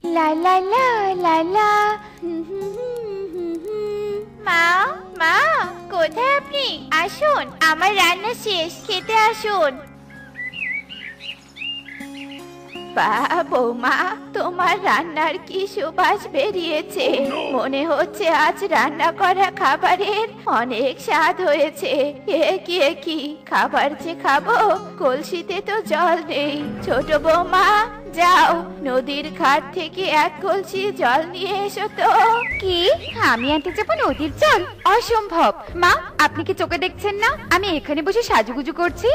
লা লা লা লা লা। মা, মা, কোথায় আপনি? আসুন, আমার রান্না শেষ, খেতে আসুন। বাহ বৌমা, তোমার রান্নার কি সুবাস বেরিয়েছে। মনে হচ্ছে আজ রান্না করা খাবারের অনেক স্বাদ হয়েছে। এ কি খাবার যে খাবো, কলসিতে তো জল নেই। ছোট বৌমা, যাও নদীর ঘাট থেকে এক কলসি জল নিয়ে এসো তো। কি? আমি আনতে যাবো নদীর জল? অসম্ভব। মা, আপনি কি চোখে দেখছেন না আমি এখানে বসে সাজুগুজু করছি?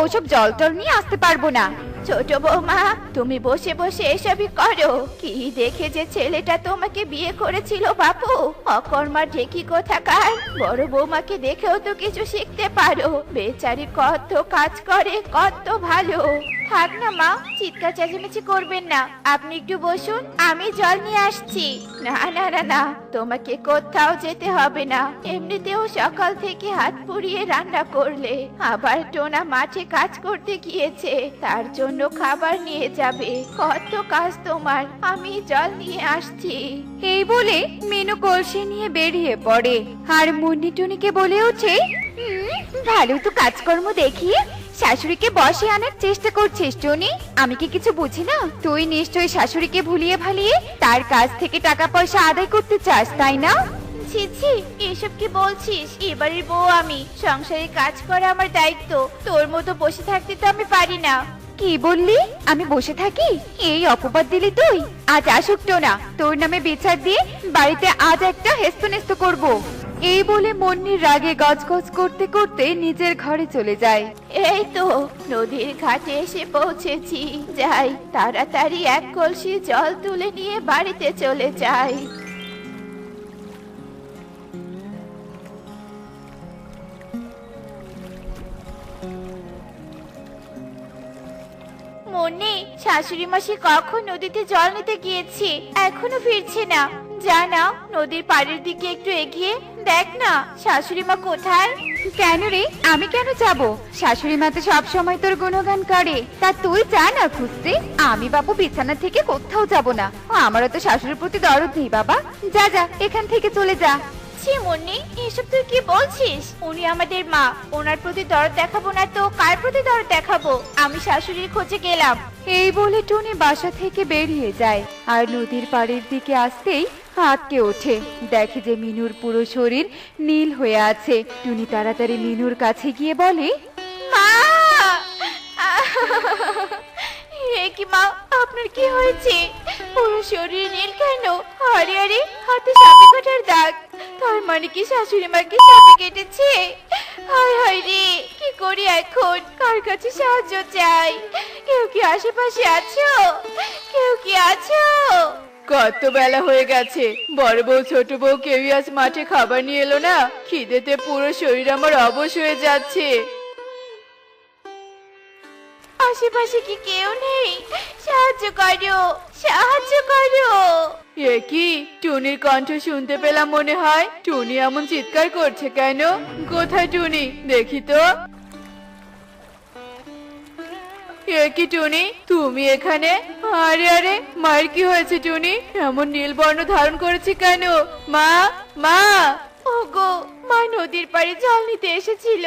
ওসব জল টল নিয়ে আসতে পারবো না। ছোট বৌমা, তুমি বসে বসে এসবই করো? কি দেখে যে ছেলেটা তোমাকে বিয়ে করেছিল বাপু, অকর্মা ঢেকি কোথাকার। বড় বৌমাকে দেখেও তো কিছু শিখতে পারো। বেচারি কত কাজ করে, কত ভালো। থাক না মা, চিৎকার চেঁচামেচি করবেন না। আপনি একটু বসুন, আমি জল নিয়ে আসছি। না না না না, তোমাকে কোথাও যেতে হবে না। এমনিতেও সকাল থেকে হাত পুড়িয়ে রান্না করলে, আবার টোনা মাঠে কাজ করতে গিয়েছে, তার জন্য খাবার নিয়ে যাবে। কত কাজ তোমার, আমি জল নিয়ে আসছি। এই বলে মিনু কলসি নিয়ে বেরিয়ে পড়ে। আর মুন্নি টুনিকে বলে ওঠে, ভালো তো কাজকর্ম দেখিয়ে শাশুড়িকে বসে আনার চেষ্টা করছিস টনি। আমি কি কিছু বুঝি না? তুই নিশ্চয়ই শাশুড়িকে ভুলিয়ে ভালিয়ে তার কাছ থেকে টাকা পয়সা আদায় করতে চাস, তাই না? ছি ছি, এসব কি বলছিস? এবারের বউ আমি, সংসারে কাজ করা আমার দায়িত্ব। তোর মতো বসে থাকতে তো আমি পারি না। কি বললি? আমি বসে থাকি? এই অপবাদ দিলি তুই? আজ আসুক টোনা, তোর নামে বিচার দিয়ে বাড়িতে আজ একটা হেস্তনেস্ত করব। এই বলে মুন্নির রাগে গজগজ করতে করতে নিজের ঘরে চলে যায়। এই তো নদীর ঘাটে এসে পৌঁছেছি। যাই, তাড়াতাড়ি এক কলসি জল তুলে নিয়ে বাড়িতে চলে যাই। মুন্নি, শাশুড়ি মাসি কখন নদীতে জল নিতে গিয়েছে, এখনো ফিরছে না। যা না, নদীর পাড়ের দিকে একটু এগিয়ে দেখ না শাশুড়ি মা কোথায়। কেন রে, আমি কেন যাব? শাশুড়ি মা তো সব সময় তোর গুণগান করে। তা তুই যা না খুঁজতে, আমি বাবু বিছানা থেকে কোথাও যাব না। আমারও তো শাশুড়ির প্রতি দরদ নেই বাবা। যা যা, এখান থেকে চলে যা। মুন্নি, এসব তুই কি বলছিস? উনি আমাদের মা, ওনার প্রতি দরদ দেখাবো না তো কার প্রতি দরদ দেখাবো? আমি শাশুড়ির খোঁজে গেলাম। এই বলে টুনি বাসা থেকে বেরিয়ে যায়। আর নদীর পাড়ের দিকে আসতেই আটকে ওঠে। দেখে যে মিনুর পুরো শরীর নীল হয়ে আছে। টুনি তাড়াতাড়ি মিনুর কাছে গিয়ে বলে, মা! এ কি মা, আপনার কি হয়েছে? পুরো শরীর নীল কেন? আরে আরে, হাতে সাপে কাটার দাগ। তার মানে কি শাশুড়ি মাকে সাপে কেটেছে? হায় হায় রে, কি করি এখন? কার কাছে সাহায্য চাই? কেউ কি আশেপাশে আছো? কেউ কি আছো? কত বেলা হয়ে গেছে, বড় বউ ছোট বউ কেউই আজ মাঠে খাবার নিয়ে এলো না। খিদেতে পুরো শরীর আমার অবশ হয়ে যাচ্ছে। আশেপাশে কি কেউ নেই? সাহায্য করো, সাহায্য করো। এ কি, টুনির কণ্ঠ শুনতে পেলাম মনে হয়। টুনি এমন চিৎকার করছে কেন? কোথায় টুনি, দেখি তো। এ কি টুনি, তুমি এখানে? আরে আরে, মায়ের কি হয়েছে টুনি? এমন নীল বর্ণ ধারণ করেছে কেন? মা, মা! ওগো, মা নদীর পাড়ে জল নিতে এসেছিল।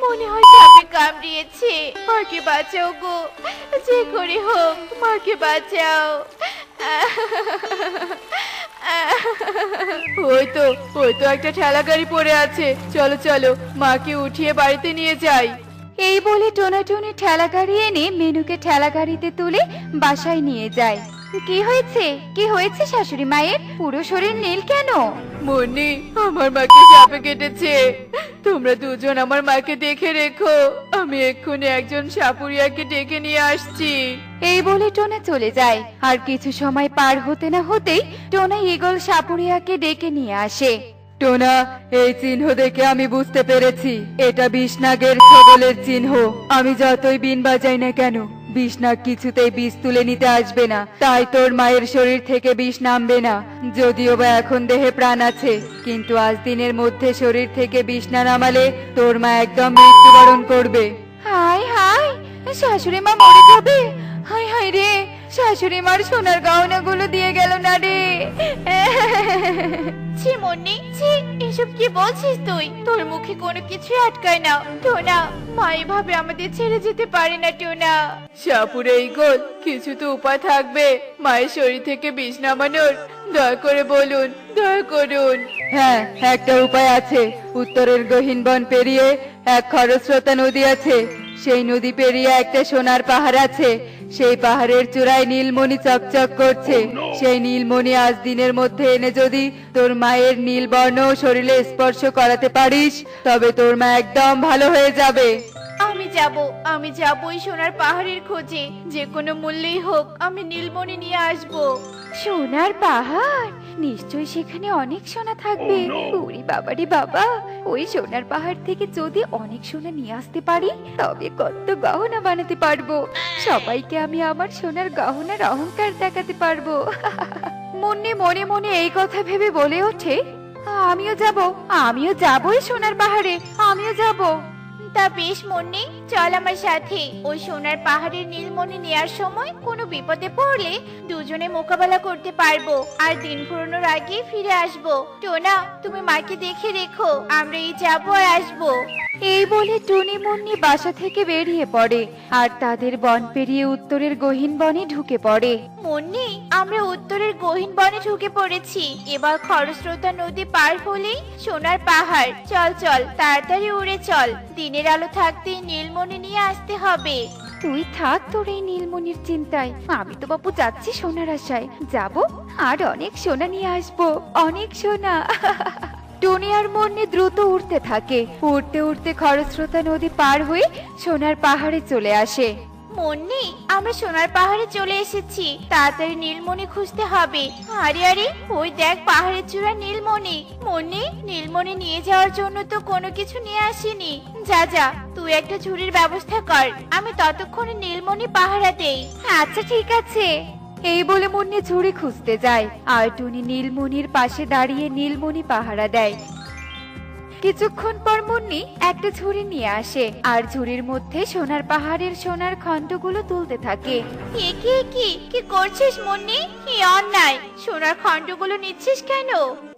মনে হয় সাপে কামড়িয়েছে। মাকে বাঁচাও গো, যে করে হোক মাকে বাঁচাও। ওই তো একটা ঠেলা গাড়ি পড়ে আছে। চলো চলো, মাকে উঠিয়ে বাড়িতে নিয়ে যাই। এই বলে টোনাটুনি ঠেলা গাড়ি এনে মেনুকে ঠেলা গাড়িতে তুলে বাসায় নিয়ে যায়। কি হয়েছে, কি হয়েছে শাশুড়ি মায়ের? পুরো শরীর নীল কেন? মুন্নি, আমার মাকে সাপে কেটেছে। তোমরা দুজন আমার মাকে দেখে রেখো, আমি এক্ষুনি একজন সাপুরিয়াকে ডেকে নিয়ে আসছি। এই বলে টোনা চলে যায়। আর কিছু সময় পার হতে না হতেই টোনা ঈগল সাপুরিয়াকে ডেকে নিয়ে আসে। টোনা, এই চিহ্ন দেখে আমি বুঝতে পেরেছি এটা বিষ্ণাগের ছগলের চিহ্ন। আমি যতই বিন বাজাই না কেন, বিষ্ণাগ কিছুতেই বিষ তুলে নিতে আসবে না। তাই তোর মায়ের শরীর থেকে বিষ নামবে না। যদিও বা এখন দেহে প্রাণ আছে, কিন্তু আজ দিনের মধ্যে শরীর থেকে বিষ না নামালে তোর মা একদম মৃত্যুবরণ করবে। হায় হায়, শাশুড়ি মা মরে যাবে। হায় হায় রে, শাশুড়ি মার সোনার গহনাগুলো দিয়ে গেল না রে। ছি মুন্নি, ছি, এসব কি বলছিস তুই? তোর মুখে কোনো কিছু আটকায় না। টোনা, মা এভাবে আমাদের ছেড়ে যেতে পারে না টোনা। সাপুরে এই গোল, কিছু তো উপায় থাকবে মায়ের শরীর থেকে বিষ নামানোর। দয়া করে বলুন, দয়া করুন। হ্যাঁ, একটা উপায় আছে। উত্তরের গহীন বন পেরিয়ে এক খরস্রোতা নদী আছে। সেই নদী পেরিয়ে একটা সোনার পাহাড় আছে। সেই পাহাড়ের চূড়ায় নীলমণি চকচক করছে। সেই নীলমণি আজ দিনের মধ্যে এনে যদি তোর মায়ের নীলবর্ণ শরীরে স্পর্শ করাতে পারিস, তবে তোর মা একদম ভালো হয়ে যাবে। আমি যাব ওই সোনার পাহাড়ের খোঁজে। যে কোনো মূল্যেই হোক আমি নীলমণি নিয়ে আসব। সোনার পাহাড়? নিশ্চয়ই সেখানে অনেক সোনা থাকবে। ওরে বাবারে বাবা, ওই সোনার পাহাড় থেকে যদি অনেক সোনা নিয়ে আসতে পারি, তবে কত গহনা বানাতে পারবো। সবাইকে আমি আমার সোনার গহনার অহংকার দেখাতে পারবো। মুন্নি মনে মনে এই কথা ভেবে বলে ওঠে, আমিও যাবই সোনার পাহাড়ে, আমিও যাব। তা বেশ মুন্নি, চল আমার সাথে। ওই সোনার পাহাড়ের নীলমণি নেয়ার সময় কোনো বিপদে পড়লে দুজনে মোকাবেলা করতে পারবো, আর দিন ফুরানোর আগে ফিরে আসবো। টোনা, তুমি মাকে দেখে রেখো, আমরা এই যাবো আর আসবো। এই বলে টুনি মুন্নি বাসা থেকে বেরিয়ে পড়ে আর তাদের বন পেরিয়ে উত্তরের গহীন বনে ঢুকে পড়ে। মুন্নি, আমরা উত্তরের গহীন বনে ঢুকে পড়েছি। এবার খরস্রোতা নদী পার হলেই সোনার পাহাড়। চল চল, তাড়াতাড়ি উড়ে চল। দিনের আলো থাকতেই নীলমণি নিয়ে আসতে হবে। তুই থাক তোর এই নীলমণির চিন্তায়। আমি তো বাপু যাচ্ছি সোনার আশায়। যাব আর অনেক সোনা নিয়ে আসবো, অনেক সোনা। টুনি আর মুন্নি দ্রুত উঠতে থাকে। উঠতে উঠতে খরস্রোতা নদী পার হয়ে সোনার পাহাড়ে চলে আসে। মুন্নি, আমরা সোনার পাহাড়ে চলে এসেছি। তাড়াতাড়ি নীলমণি খুঁজতে হবে। আরে আরে, ওই দেখ পাহাড়ের চূড়া নীলমণি। মুন্নি, নীলমণি নিয়ে যাওয়ার জন্য তো কোনো কিছু নিয়ে আসিনি। যা যা, তুই একটা ঝুড়ির ব্যবস্থা কর, আমি ততক্ষণে নীলমণি পাহারা দেই। আচ্ছা ঠিক আছে। এই বলে মুন্নি ঝুড়ি খুঁজতে যায় আর টুনি নীলমণির পাশে দাঁড়িয়ে নীলমণি পাহারা দেয়। কিছুক্ষণ পর মুন্নি একটা ঝুড়ি নিয়ে আসে আর ঝুড়ির মধ্যে সোনার পাহাড়ের সোনার খণ্ডগুলো তুলতে থাকে। কি করছিস মুন্নি? কি অন্যায়! সোনার খণ্ডগুলো নিচ্ছিস কেন?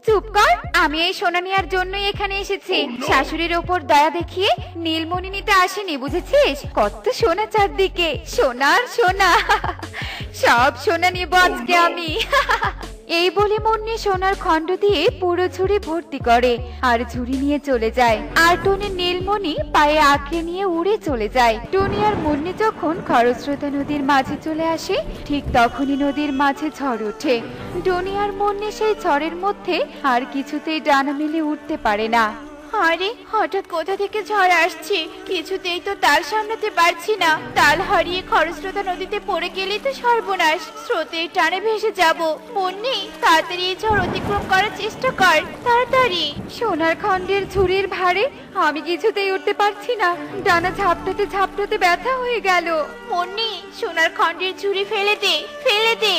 চুপ কর, আমি এই সোনা নেয়ার জন্যই এখানে এসেছি। শাশুড়ির ওপর দয়া দেখিয়ে নীলমণি নিতে আসেনি, বুঝেছিস? কত সোনা চারদিকে, সোনার সোনা। সব সোনা নিব আজকে আমি। এই বলে মুন্নি সোনার খণ্ড দিয়ে পুরো ঝুড়ি ভর্তি করে আর ঝুড়ি নিয়ে চলে যায়। আর টুনি নীলমণি পায়ে আঁকড়ে নিয়ে উড়ে চলে যায়। টুনি আর মুন্নি যখন খরস্রোতা নদীর মাঝে চলে আসে, ঠিক তখনই নদীর মাঝে ঝড় ওঠে। টুনি আর মুন্নি সেই ঝড়ের মধ্যে আর কিছুতেই ডানা মেলে উঠতে পারে না। আরে, হঠাৎ কোথা থেকে ঝড় আসছে? কিছুতেই তো তাল সামলাতে পারছি না। তাল হারিয়ে খরস্রোতা নদীতে পড়ে গেলেই তো সর্বনাশ। স্রোতের টানে ভেসে যাব। মুন্নি, তাড়াতাড়ি এই ঝড় অতিক্রম করার চেষ্টা কর, তাড়াতাড়ি। সোনার খণ্ডের ঝুড়ির ভারে আমি কিছুতেই উঠতে পারছি না। ডানা ঝাপটাতে ঝাপটাতে ব্যথা হয়ে গেল। মুন্নি, সোনার খণ্ডের ঝুড়ি ফেলে দে, ফেলে দে।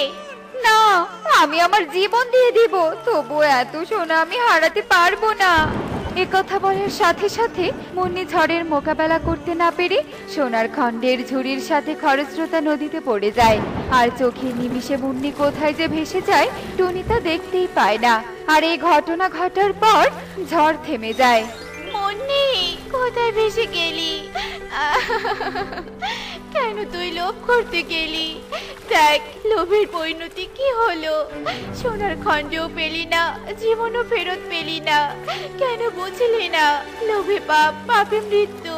না, আমি আমার জীবন দিয়ে দিব, তবুও এত সোনা আমি হারাতে পারবো না। একথা বলার সাথে সাথে মুন্নি ঝড়ের মোকাবেলা করতে না পেরে সোনার খণ্ডের ঝুড়ির সাথে খরস্রোতা নদীতে পড়ে যায়। আর চোখের নিমিষে মুন্নি কোথায় যে ভেসে যায় টুনি তা দেখতেই পায় না। আর এই ঘটনা ঘটার পর ঝড় থেমে যায়। মুন্নি, কোথায় ভেসে গেলি? কেন তুই লোভ করতে গেলি? দেখ, লোভের পরিণতি কি হলো। সোনার খণ্ডও পেলি না, জীবনও ফেরত পেলি না। কেন বুঝলি না? লোভে পাপ, পাপে মৃত্যু।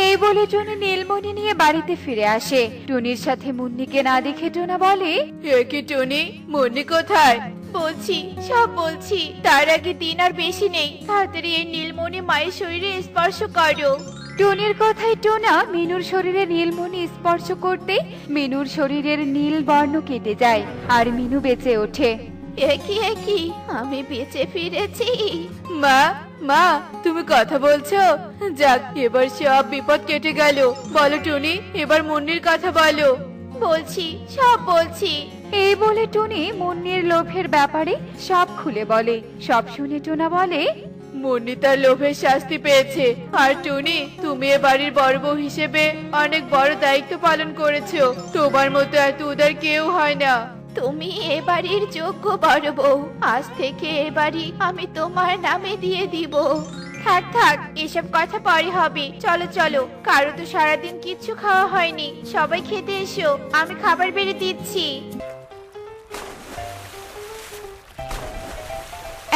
এই বলে টুনি নীলমণি নিয়ে বাড়িতে ফিরে আসে। টুনির সাথে মুন্নিকে না দেখে টোনা বলে, এ কি টুনি, মুন্নি কোথায়? বলছি, সব বলছি। তার আগে দিন আর বেশি নেই। তাড়াতাড়ি এই নীলমণি মায়ের শরীরে স্পর্শ করো। টুনির কথায় টোনা মিনুর শরীরে নীলমণি স্পর্শ করতে মিনুর শরীরের নীল বর্ণ কেটে যায় আর মিনু বেঁচে ওঠে। একই, আমি বেঁচে ফিরেছি। মা, মা, তুমি কথা বলছো? যাক, এবার সব বিপদ কেটে গেল। বলো টুনি, এবার মুন্নির কথা বলো। বলছি, সব বলছি। এই বলে টুনি মুন্নির লোভের ব্যাপারে সব খুলে বলে। সব শুনে টোনা বলে, মুন্নি তার লোভের শাস্তি পেয়েছে। আর টুনি, তুমি এ বাড়ির বড় বউ হিসেবে অনেক বড় দায়িত্ব পালন করেছো। তোমার মতো এত উদার কেউ হয় না। তুমি এ বাড়ির যোগ্য বড় বউ। আজ থেকে এ বাড়ি আমি তোমার নামে দিয়ে দিব। থাক থাক, এসব কথা পরে হবে। চলো চলো, কারো তো সারাদিন কিচ্ছু খাওয়া হয়নি। সবাই খেতে এসো, আমি খাবার বেড়ে দিচ্ছি।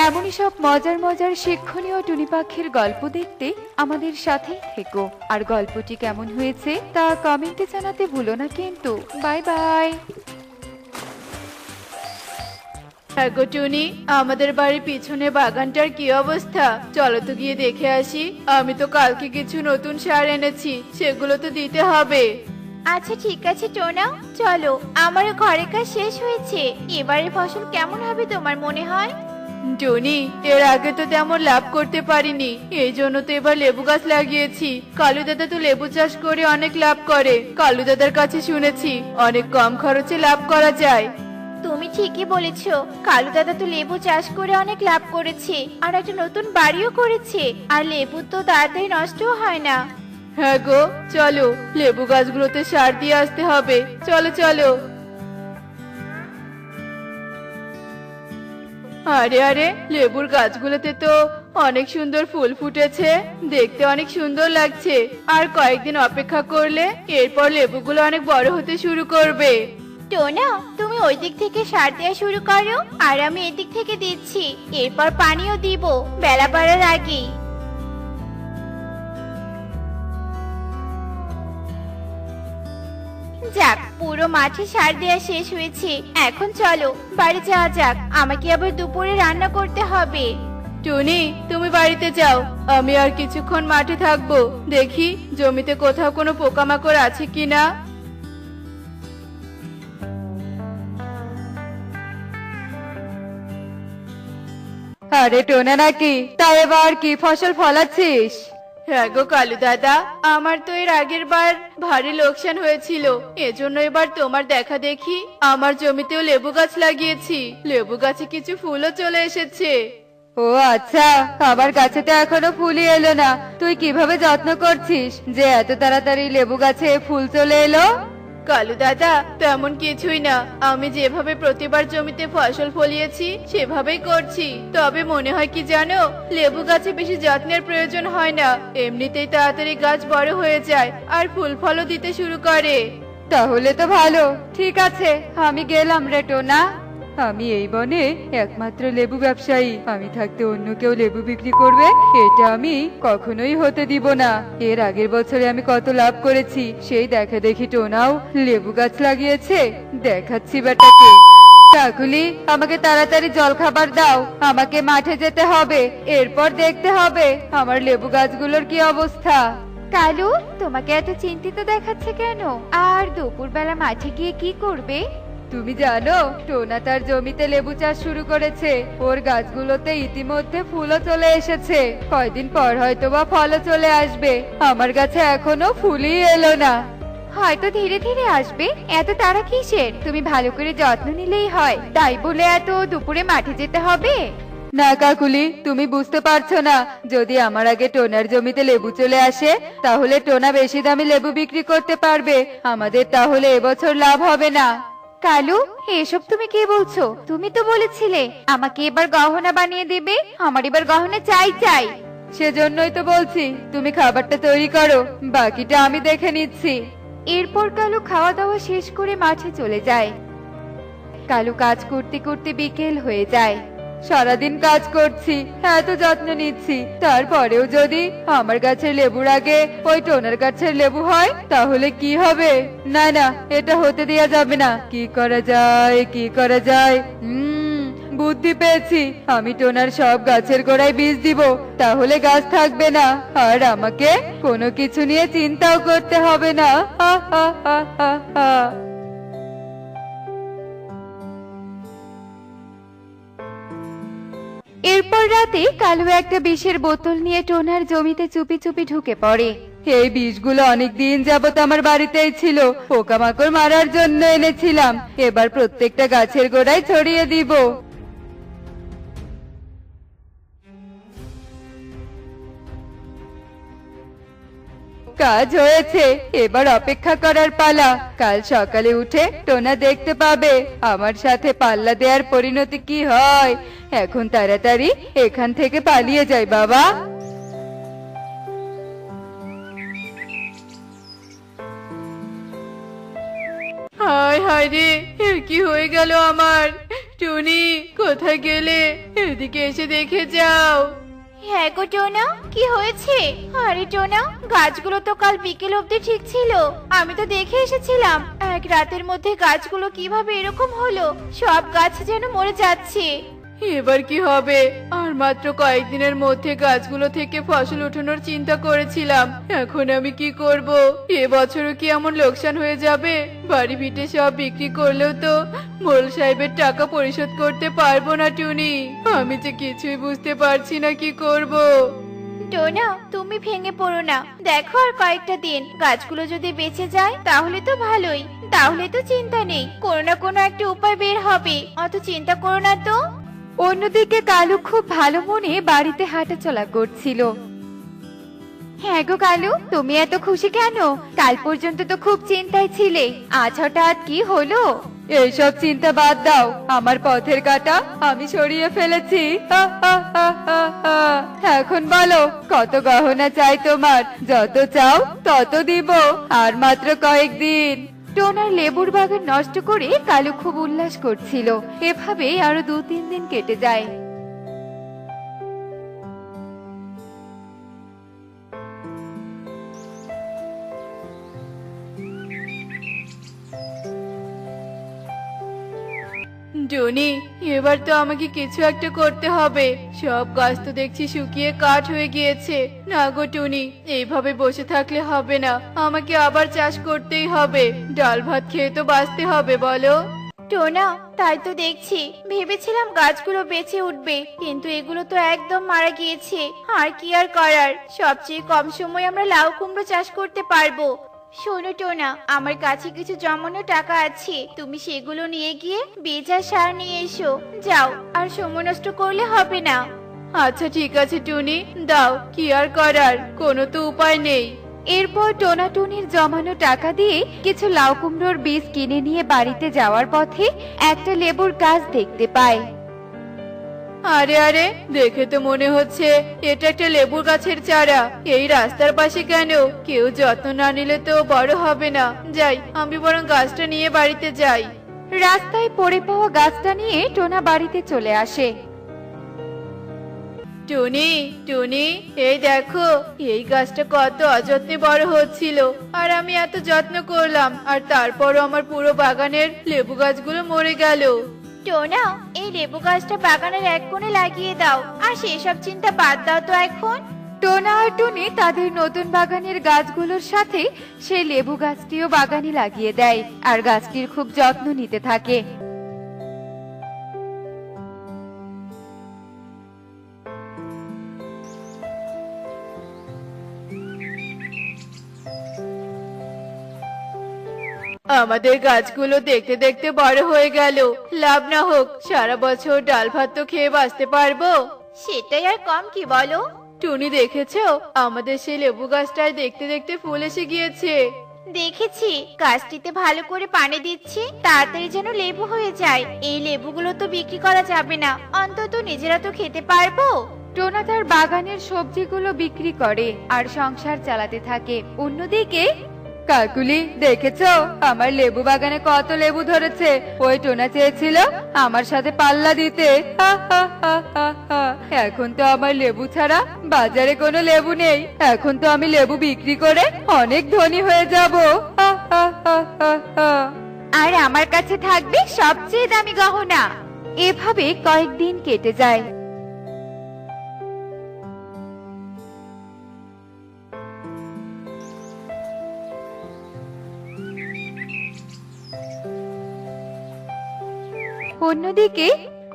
এমনই সব মজার মজার শিক্ষণীয় টুনি পাখির গল্প দেখতে আমাদের সাথেই থেকো। আর গল্পটি কেমন হয়েছে তা কমেন্টে জানাতে ভুলো না কিন্তু। Bye bye. হ্যাঁ গো টুনি, আমাদের বাড়ির পিছনে বাগানটার কি অবস্থা? চলো তো গিয়ে দেখে আসি। আমি তো কালকে কিছু নতুন সার এনেছি, সেগুলো তো দিতে হবে। আচ্ছা ঠিক আছে টোনা, চলো। আমারও ঘরের কাজ শেষ হয়েছে। এবারের ফসল কেমন হবে তোমার মনে হয়? টনি, এর আগে তো তেমন লাভ করতে পারিনি, এই জন্য তো এবার লেবু গাছ লাগিয়েছি। কালু দাদা তো লেবু চাষ করে অনেক লাভ করে। কালু দাদার কাছে শুনেছি অনেক কম খরচে লাভ করা যায়। তুমি ঠিকই বলেছো, কালু দাদা তো লেবু চাষ করে অনেক লাভ করেছে, আর একটা নতুন বাড়িও করেছে। আর লেবু তো তাড়াতাড়ি নষ্টও হয় না। হ্যাঁ গো, চলো লেবু গাছগুলোতে সার দিয়ে আসতে হবে। চলো চলো। আরে আরে, লেবুর গাছগুলোতে তো অনেক সুন্দর ফুল ফুটেছে, দেখতে অনেক সুন্দর লাগছে। আর কয়েকদিন অপেক্ষা করলে এরপর লেবুগুলো অনেক বড় হতে শুরু করবে। টোনা, তুমি ওই দিক থেকে সার দেওয়া শুরু করো, আর আমি এদিক থেকে দিচ্ছি। এরপর পানিও দিব বেলা বাড়ার আগেই। যাক, পুরো মাঠে সার দেওয়া শেষ হয়েছে। এখন চলো বাড়ি যাওয়া যাক, আমাকে আবার দুপুরে রান্না করতে হবে। টুনি, তুমি বাড়িতে যাও, আমি আর কিছুক্ষণ মাঠে থাকবো। দেখি জমিতে কোথাও কোনো পোকামাকড় আছে কিনা। আরে টোনা নাকি? তা এবার কি ফসল ফলাচ্ছিস? হ্যাঁ গো কালু দাদা, আমার তো এর আগের বার ভারী লোকসান হয়েছিল। এজন্য এবার তোমার দেখা দেখি আমার জমিতেও লেবু গাছ লাগিয়েছি। লেবু গাছে কিছু ফুলও চলে এসেছে। ও আচ্ছা, আমার কাছে তো এখনো ফুলই এলো না। তুই কিভাবে যত্ন করছিস যে এত তাড়াতাড়ি লেবু গাছে ফুল চলে এলো? কালু দাদা, তেমন কিছুই না। আমি যেভাবে প্রতিবার জমিতে ফসল ফলিয়েছি সেভাবেই করছি। তবে মনে হয় কি জানো, লেবু গাছে বেশি যত্নের প্রয়োজন হয় না, এমনিতেই তাড়াতাড়ি গাছ বড় হয়ে যায় আর ফুল ফলও দিতে শুরু করে। তাহলে তো ভালো। ঠিক আছে, আমি গেলাম রে টোনা। আমি এই বনে একমাত্র লেবু ব্যবসায়ী। আমি থাকতে অন্য কেউ লেবু বিক্রি করবে, এটা আমি কখনোই হতে দিব না। এর আগের বছরে আমি কত লাভ করেছি, সেই দেখা দেখি টোনাও লেবু গাছ লাগিয়েছে। দেখাচ্ছি বেটাকে। কাকুলি, আমাকে তাড়াতাড়ি জল খাবার দাও। আমাকে মাঠে যেতে হবে, এরপর দেখতে হবে আমার লেবু গাছগুলোর কি অবস্থা। কালু, তোমাকে এত চিন্তিত দেখাচ্ছে কেন? আর দুপুরবেলা মাঠে গিয়ে কি করবে? তুমি জানো, টোনা তার জমিতে লেবু চাষ শুরু করেছে। ওর গাছগুলোতে ইতিমধ্যে ফুলও চলে এসেছে। কয়দিন পর হয়তো বা ফলও চলে আসবে। আমার কাছে এখনো ফুলই এলো না। হয়তো ধীরে ধীরে আসবে। এত তাড়া কিসের? তুমি ভালো করে যত্ন নিলেই হয়। তাই বলে এত দুপুরে মাঠে যেতে হবে? না কাকুলি, তুমি বুঝতে পারছো না। যদি আমার আগে টোনার জমিতে লেবু চলে আসে, তাহলে টোনা বেশি দামে লেবু বিক্রি করতে পারবে। আমাদের তাহলে এবছর লাভ হবে না। কালু, এসব তুমি কি বলছো? তুমি তো বলেছিলে আমাকে এবার গহনা বানিয়ে দেবে। আমার এবার গহনা চাই চাই। সেজন্যই তো বলছি, তুমি খাবারটা তৈরি করো, বাকিটা আমি দেখে নিচ্ছি। এরপর কালু খাওয়া দাওয়া শেষ করে মাঠে চলে যায়। কালু কাজ করতে করতে বিকেল হয়ে যায়। সারাদিন কাজ করছি, এত যত্ন নিচ্ছি, তারপরেও যদি আমার গাছের লেবুর আগে ওই টোনার গাছের লেবু হয় তাহলে কি হবে? না না, এটা হতে দেয়া যাবে না। কি করা যায়, কি করা যায়? বুদ্ধি পেয়েছি। আমি টোনার সব গাছের গোড়ায় বীজ দিব, তাহলে গাছ থাকবে না, আর আমাকে কোনো কিছু নিয়ে চিন্তাও করতে হবে না। হা হা হা হা হা। এরপর রাতে কালু একটা বিষের বোতল নিয়ে টোনার জমিতে চুপি চুপি ঢুকে পড়ে। এই বিষগুলো অনেকদিন যাবত আমার বাড়িতেই ছিল, পোকামাকড় মারার জন্য এনেছিলাম। এবার প্রত্যেকটা গাছের গোড়ায় ছড়িয়ে দিব। কাজ হয়েছে, এবার অপেক্ষা করার পালা। কাল সকালে উঠে টোনা দেখতে পাবে আমার সাথে পাল্লা দেওয়ার পরিণতি কি হয়। এখন তাড়াতাড়ি এখান থেকে পালিয়ে যাই বাবা। হায় হায় রে, এ কি হয়ে গেল আমার? টুনি, কোথায় গেলে? এদিকে এসে দেখে যাও। হ্যাঁ গো টোনা, কি হয়েছে? আরে টোনা, গাছগুলো তো কাল বিকেল অবধি ঠিক ছিল। আমি তো দেখে এসেছিলাম এক রাতের মধ্যে গাছগুলো কিভাবে এরকম হলো। সব গাছ যেন মরে যাচ্ছে। এবার কি হবে? আর মাত্র কয়েকদিনের মধ্যে গাছগুলো থেকে ফসল ওঠানোর চিন্তা করেছিলাম। এখন আমি কি করব? এবছরও কি এমন লোকসান হয়ে যাবে? বাড়ি ভিটে সব বিক্রি করলেও তো মোড়ল সাহেবের টাকা পরিশোধ করতে পারবো না টুনি। আমি যে কিছুই বুঝতে পারছি না কি করব। টোনা, তুমি ভেঙে পড়ো না। দেখো আর কয়েকটা দিন, গাছগুলো যদি বেঁচে যায় তাহলে তো ভালোই। তাহলে তো চিন্তা নেই, কোনো না কোনো একটা উপায় বের হবে। অত চিন্তা করো না তো। অন্যদিকে কালু খুব ভালো মনে বাড়িতে হাঁটাচলা করছিল। হ্যাঁ গো কালু, তুমি এত খুশি কেন? কাল পর্যন্ত তো খুব চিন্তায় ছিলে, আজ হঠাৎ কি হলো? এইসব চিন্তা বাদ দাও, আমার পথের কাঁটা আমি সরিয়ে ফেলেছি। হা, হা, হা, হা, হা। এখন বলো কত গহনা চাই তোমার? যত চাও তত দিব, আর মাত্র কয়েকদিন। টোনার লেবুর বাগান নষ্ট করে কালু খুব উল্লাস করছিল। এভাবে আরো 2-3 দিন কেটে যায়। টনি, এবার তো আমাকে কিছু একটা করতে হবে। সব গাছ তো দেখছি শুকিয়ে কাঠ হয়ে গিয়েছে। না গো টুনি, এইভাবে বসে থাকলে হবে না। আমাকে আবার চাষ করতেই হবে। ডাল ভাত খেয়ে তো বাঁচতে হবে, বলো। টোনা, তাই তো দেখছি। ভেবেছিলাম গাছগুলো বেঁচে উঠবে, কিন্তু এগুলো তো একদম মারা গিয়েছে। আর কি আর করার, সবচেয়ে কম সময়ে আমরা লাউ কুমড়ো চাষ করতে পারবো। শোনো টোনা, আমার কাছে কিছু জমানো টাকা আছে, তুমি সেগুলো নিয়ে গিয়ে বীজ আর সার নিয়ে এসো। যাও, আর সময় নষ্ট করলে হবে না। আচ্ছা ঠিক আছে টুনি, দাও। কি আর করার, কোনো তো উপায় নেই। এরপর টোনা টুনির জমানো টাকা দিয়ে কিছু লাউ কুমড়োর বীজ কিনে নিয়ে বাড়িতে যাওয়ার পথে একটা লেবুর গাছ দেখতে পায়। আরে আরে, দেখে তো মনে হচ্ছে এটা একটা লেবুর গাছের চারা। এই রাস্তার পাশে কেন? কেউ যত্ন না নিলে তো বড় হবে না। যাই, আমি বরং গাছটা নিয়ে বাড়িতে যাই। রাস্তায় পড়ে পাওয়া গাছটা নিয়ে টোনা বাড়িতে চলে আসে। টুনি, টুনি, এই দেখো, এই গাছটা কত অযত্নে বড় হচ্ছিল। আর আমি এত যত্ন করলাম, আর তারপরও আমার পুরো বাগানের লেবু গাছগুলো মরে গেল। টোনা, এই লেবু গাছটা বাগানের এক কোণে লাগিয়ে দাও, আর সেসব চিন্তা বাদ দাও তো এখন। টোনা আর টুনি তাদের নতুন বাগানের গাছগুলোর সাথে সেই লেবু গাছটিও বাগানে লাগিয়ে দেয়, আর গাছটির খুব যত্ন নিতে থাকে। আমাদের গাছগুলো দেখতে দেখতে বড় হয়ে গেল। লাভ না হোক, সারা বছর ডাল ভাত তো খেয়ে বাঁচতে পারবো। সেটাই আর কম, কি বলো? টুনি, দেখেছো আমাদের সেই লেবু গাছটায় দেখতে দেখতে ফুল এসে গিয়েছে। দেখেছি, গাছটিতে ভালো করে পানি দিচ্ছি, তাড়াতাড়ি যেন লেবু হয়ে যায়। এই লেবুগুলো তো বিক্রি করা যাবে না, অন্তত নিজেরা তো খেতে পারবো। টোনা তার বাগানের সবজিগুলো বিক্রি করে আর সংসার চালাতে থাকে। অন্যদিকে কাকুলি, দেখেছো আমার লেবু বাগানে কত লেবু ধরেছে? ওই টোনা চেয়েছিল আমার সাথে পাল্লা দিতে। হা, হা, হা, হা, হা। এখন তো আমার লেবু ছাড়া বাজারে কোনো লেবু নেই। এখন তো আমি লেবু বিক্রি করে অনেক ধনী হয়ে যাব। হা, হা, হা, হা, হা। আর আমার কাছে থাকবে সবচেয়ে দামি গহনা। এভাবে কয়েকদিন কেটে যায়। অন্যদিকে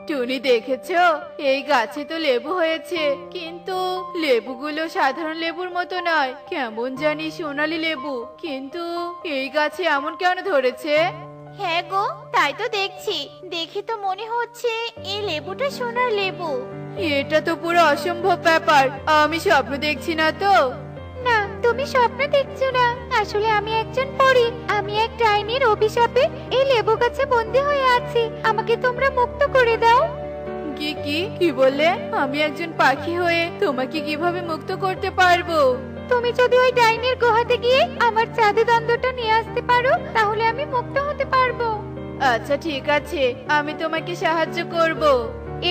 টুনি, দেখেছো এই গাছে তো লেবু হয়েছে, কিন্তু লেবুগুলো সাধারণ লেবুর মতো নয়, কেমন জানি সোনালী লেবু। কিন্তু এই গাছে এমন কেন ধরেছে? হ্যাঁ গো, তাই তো দেখছি। দেখে তো মনে হচ্ছে এই লেবুটা সোনার লেবু। এটা তো পুরো অসম্ভব ব্যাপার। আমি স্বপ্ন দেখছি না তো? না, তুমি স্বপ্ন দেখছো না, আসলে আমি একজন পরী। আমি এক ডাইনির অভিশাপে এই লেবু গাছে বন্দি হয়ে আছি। আমাকে তোমরা মুক্ত করে দাও। কি কি কি বললে? আমি একজন পাখি হয়ে তোমাকে কিভাবে মুক্ত করতে পারবো? তুমি যদি ওই ডাইনির গুহাতে গিয়ে আমার জাদুদণ্ডটা নিয়ে আসতে পারো, তাহলে আমি মুক্ত হতে পারবো। আচ্ছা ঠিক আছে, আমি তোমাকে সাহায্য করব।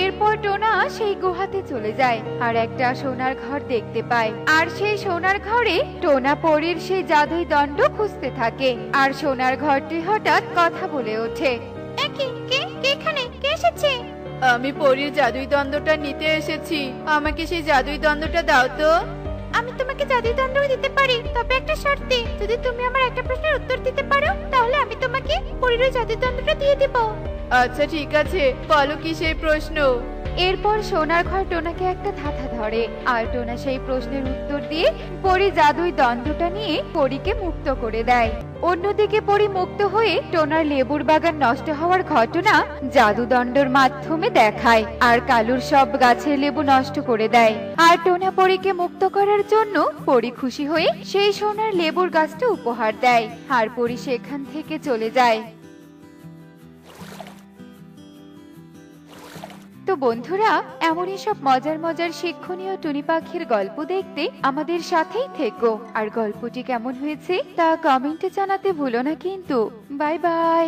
এরপর টোনা সেই গুহাতে চলে যায় আর একটা সোনার ঘর দেখতে পায়। আর সেই সোনার ঘরে টোনা পরীর সেই জাদুই দণ্ড খুঁজতে থাকে। আর সোনার ঘরটি হঠাৎ কথা বলে ওঠে। কে কে কে এখানে কে এসেছে? আমি পরীর জাদুই দণ্ডটা নিতে এসেছি, আমাকে সেই জাদুই দণ্ডটা দাও তো। আমি তোমাকে জাদুই দণ্ড দিতে পারি, তবে একটা শর্তে। যদি তুমি আমার একটা প্রশ্নের উত্তর দিতে পারো, তাহলে আমি তোমাকে পরীর ওই জাদুই দণ্ডটা দিয়ে দেব। আচ্ছা ঠিক আছে, বলো কি সেই প্রশ্ন? এরপর সোনার ঘর টোনাকে একটা ধাঁধা ধরে আর টোনা সেই প্রশ্নের উত্তর দিয়ে পরী জাদুই দণ্ডটা নিয়ে পরীকে মুক্ত করে দেয়। অন্যদিকে পরী মুক্ত হয়ে টোনার লেবুর বাগান নষ্ট হওয়ার ঘটনা জাদুদণ্ডের মাধ্যমে দেখায় আর কালুর সব গাছের লেবু নষ্ট করে দেয়। আর টোনা পরীকে মুক্ত করার জন্য পরী খুশি হয়ে সেই সোনার লেবুর গাছটা উপহার দেয় আর পরী সেখান থেকে চলে যায়। তো বন্ধুরা, এমনই সব মজার মজার শিক্ষণীয় টুনি পাখির গল্প দেখতে আমাদের সাথেই থেকো। আর গল্পটি কেমন হয়েছে তা কমেন্টে জানাতে ভুলো না কিন্তু। Bye bye.